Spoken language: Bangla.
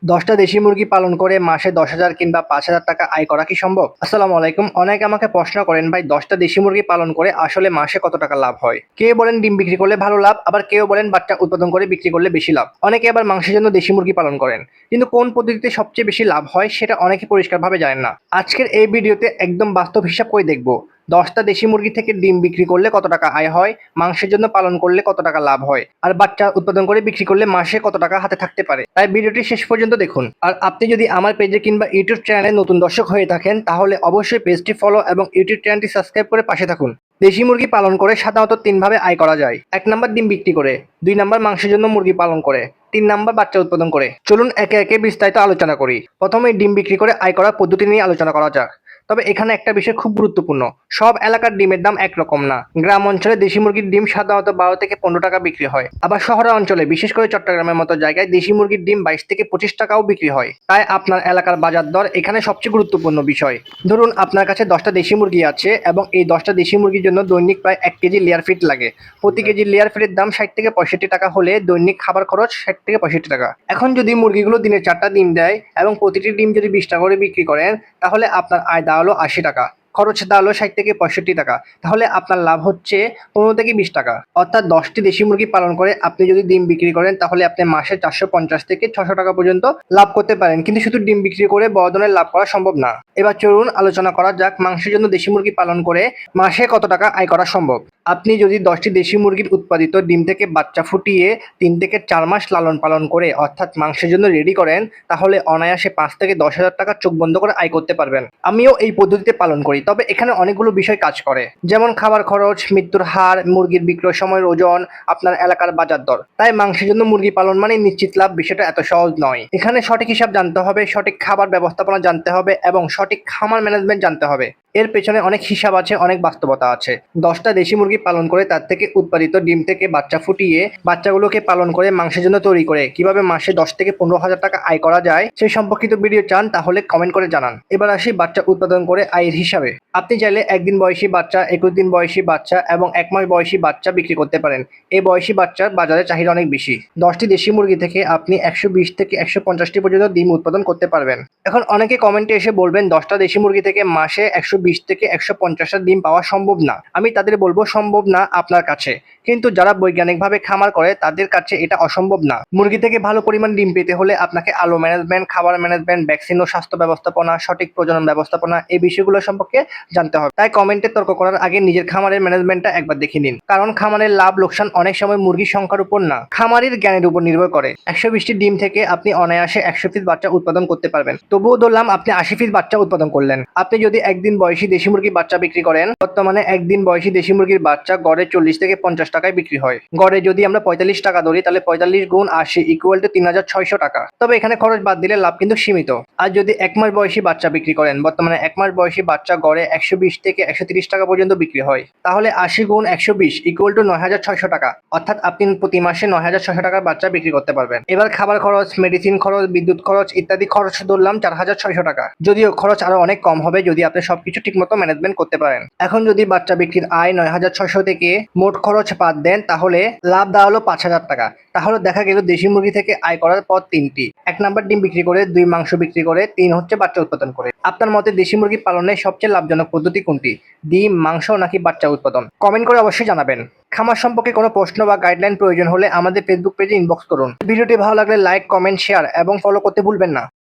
10টা দেশি মুরগি পালন করে মাসে 10,000 কিংবা 5,000 টাকা আয় করা কি সম্ভব? আসসালামু আলাইকুম। অনেকে আমাকে প্রশ্ন করেন, ভাই 10টা দেশি মুরগি পালন করে আসলে মাসে কত টাকা লাভ হয়? কেউ বলেন ডিম বিক্রি করলে ভালো লাভ, আবার কেউ বলেন বাচ্চা উৎপাদন করে বিক্রি করলে বেশি লাভ। অনেকে আবার মাংসের জন্য দেশি মুরগি পালন করেন। কিন্তু কোন পদ্ধতিতে সবচেয়ে বেশি লাভ হয় সেটা অনেকে পরিষ্কারভাবে জানেন না। আজকের এই ভিডিওতে একদম বাস্তব হিসাব করে দেখব 10টা দেশি মুরগি থেকে ডিম বিক্রি করলে কত টাকা আয় হয়, মাংসের জন্য পালন করলে কত টাকা লাভ হয়, আর বাচ্চা উৎপাদন করে বিক্রি করলে মাসে কত টাকা হাতে থাকতে পারে। তাই ভিডিওটি শেষ পর্যন্ত দেখুন। আর আপনি যদি আমার পেজে কিংবা ইউটিউব চ্যানেলে নতুন দর্শক হয়ে থাকেন, তাহলে অবশ্যই পেজটি ফলো এবং ইউটিউব চ্যানেলটি সাবস্ক্রাইব করে পাশে থাকুন। দেশি মুরগি পালন করে সাধারণত তিনভাবে আয় করা যায়। 1 নাম্বার ডিম বিক্রি করে, 2 নাম্বার মাংসের জন্য মুরগি পালন করে, 3 নাম্বার বাচ্চা উৎপাদন করে। চলুন একে একে বিস্তারিত আলোচনা করি। প্রথমে ডিম বিক্রি করে আয় করার পদ্ধতি নিয়ে আলোচনা করা যাক। তবে এখানে একটা বিষয় খুব গুরুত্বপূর্ণ, সব এলাকার ডিমের দাম একরকম না। গ্রাম অঞ্চলে দেশি মুরগির ডিম সাধারণত 12 থেকে 15 টাকা বিক্রি হয়, আবার শহর অঞ্চলে বিশেষ করে চট্টগ্রামের মতো জায়গায় দেশি মুরগির ডিম 22 থেকে 25 টাকাও বিক্রি হয়। তাই আপনার এলাকার বাজার দর এখানে সবচেয়ে গুরুত্বপূর্ণ বিষয়। ধরুন আপনার কাছে 10টা দেশি মুরগি আছে এবং এই 10টা দেশি মুরগির জন্য দৈনিক প্রায় 1 কেজি লেয়ার ফিড লাগে। প্রতি কেজি লেয়ার ফিডের দাম 60 থেকে 65 টাকা হলে দৈনিক খাবার খরচ 60 থেকে 65 টাকা। এখন যদি মুরগিগুলো দিনে 4টা ডিম দেয় এবং প্রতিটি ডিম যদি 20 টাকা করে বিক্রি করেন, তাহলে আপনার আয় দাঁড়ালো 80 টাকা, খরচ দাঁড়ালো 60 থেকে 65 টাকা। তাহলে আপনার লাভ হচ্ছে 15 থেকে 20 টাকা। অর্থাৎ 10টি দেশি মুরগি পালন করে আপনি যদি ডিম বিক্রি করেন, তাহলে আপনি মাসে 450 থেকে 600 টাকা পর্যন্ত লাভ করতে পারেন। কিন্তু শুধু ডিম বিক্রি করে বড় ধরনের লাভ করা সম্ভব না। এবার চলুন আলোচনা করা যাক মাংসের জন্য দেশি মুরগি পালন করে মাসে কত টাকা আয় করা সম্ভব। আপনি যদি 10টি দেশি মুরগির উৎপাদিত ডিম থেকে বাচ্চা ফুটিয়ে 3 থেকে 4 মাস লালন পালন করে অর্থাৎ মাংসের জন্য রেডি করেন, তাহলে অনায়াসে 5 থেকে 10,000 টাকা চোখ বন্ধ করে আয় করতে পারবেন। আমিও এই পদ্ধতিতে পালন করি, তবে এখানে অনেকগুলো বিষয় কাজ করে, যেমন খাবার খরচ, মৃত্যুর হার, মুরগির বিক্রয় সময়ের ওজন, আপনার এলাকার বাজার দর। তাই মাংসের জন্য মুরগি পালন মানে নিশ্চিত লাভ বিষয়টা এত সহজ নয়। এখানে সঠিক হিসাব জানতে হবে, সঠিক খাবার ব্যবস্থাপনা জানতে হবে এবং সঠিক খামার ম্যানেজমেন্ট জানতে হবে। এর পেছনে অনেক হিসাব আছে, অনেক বাস্তবতা আছে। 10টা দেশি মুরগি পালন করে তার থেকে উৎপাদিত ডিম থেকে বাচ্চা ফুটিয়ে বাচ্চাগুলোকে পালন করে মাংসের জন্য তৈরি করে কিভাবে মাসে 10 থেকে 15,000 টাকা আয় করা যায় সেই সম্পর্কিত ভিডিও চান, তাহলে কমেন্ট করে জানান। এবার আসি বাচ্চা উৎপাদন করে আয়ের হিসাবে। আপনি চাইলে 1 দিন বয়সী বাচ্চা, 21 দিন বয়সী বাচ্চা এবং 1 মাস বয়সী বাচ্চা বিক্রি করতে পারেন। এই বয়সী বাচ্চার বাজারে চাহিদা অনেক বেশি। 10টি দেশি মুরগি থেকে আপনি 120 থেকে 150টি পর্যন্ত ডিম উৎপাদন করতে পারবেন। এখন অনেকে কমেন্টে এসে বলবেন 10টা দেশি মুরগি থেকে মাসে 120 থেকে 150টা ডিম পাওয়া সম্ভব না। আমি তাদের বলবো সম্ভব না আপনার কাছে, কিন্তু যারা বৈজ্ঞানিকভাবে খামার করে তাদের কাছে এটা অসম্ভব না। মুরগি থেকে ভালো পরিমাণ ডিম পেতে হলে আপনাকে আলো ম্যানেজমেন্ট, খাবার ম্যানেজমেন্ট, ভ্যাকসিন ও স্বাস্থ্য ব্যবস্থাপনা, সঠিক প্রজনন ব্যবস্থাপনা এই বিষয়গুলো সম্পর্কে জানতে হবে। তাই কমেন্টে তর্ক করার আগে নিজের খামারের ম্যানেজমেন্টটা একবার দেখে নিন, কারণ খামারের লাভ লোকসান অনেক সময় মুরগির সংখ্যার উপর না, খামারের জ্ঞানের উপর নির্ভর করে। 120টি ডিম থেকে আপনি অনায়াসে 100 পিস বাচ্চা উৎপাদন করতে পারবেন। তবুও ধরলাম আপনি 80 পিস বাচ্চা উৎপাদন করলেন। আপনি যদি একদিন বয়সী দেশি মুরগির বাচ্চা বিক্রি করেন, বর্তমানে একদিন বয়সী দেশি মুরগির বাচ্চা গড়ে 40 থেকে 50 টাকায় বিক্রি হয়। গড়ে যদি আমরা 45 টাকা ধরি, তাহলে 45 গুণ 80 ইকুয়াল টু 3,600 টাকা। তবে এখানে খরচ বাদ দিলে লাভ কিন্তু সীমিত। আর যদি 1 মাস বয়সী বাচ্চা বিক্রি করেন, বর্তমানে 1 মাস বয়সী বাচ্চা গড়ে 120 থেকে 130 টাকা পর্যন্ত বিক্রি হয়। তাহলে 80 গুণ 120 ইকুয়াল টু 9,600 টাকা। অর্থাৎ আপনি প্রতি মাসে 9,600 টাকার বাচ্চা বিক্রি করতে পারবেন। এবার খাবার খরচ, মেডিসিন খরচ, বিদ্যুৎ খরচ ইত্যাদি খরচ ধরলাম 4,600 টাকা। যদিও খরচ আরো অনেক কম হবে যদি আপনি সবকিছু ঠিকমতো ম্যানেজমেন্ট করতে পারেন। এখন যদি বাচ্চা বিক্রির আয় 9,600 থেকে মোট খরচ বাদ দেন, তাহলে লাভ দাঁড়ালো 5,000 টাকা। তাহলে দেখা গেল দেশি মুরগি থেকে আয় করার পর তিনটি: 1 নাম্বার ডিম বিক্রি করে, 2 মাংস বিক্রি করে, 3 হচ্ছে বাচ্চা উৎপাদন করে। আপনার মতে দেশি মুরগি পালনের সবচেয়ে লাভজনক পদ্ধতি কোনটি? ডিম, মাংস নাকি বাচ্চা উৎপাদন? কমেন্ট করে অবশ্যই জানাবেন। খামার সম্পর্কে কোনো প্রশ্ন বা গাইডলাইন প্রয়োজন হলে আমাদের ফেসবুক পেজে ইনবক্স করুন। ভিডিওটি ভালো লাগলে লাইক, কমেন্ট, শেয়ার এবং ফলো করতে ভুলবেন না।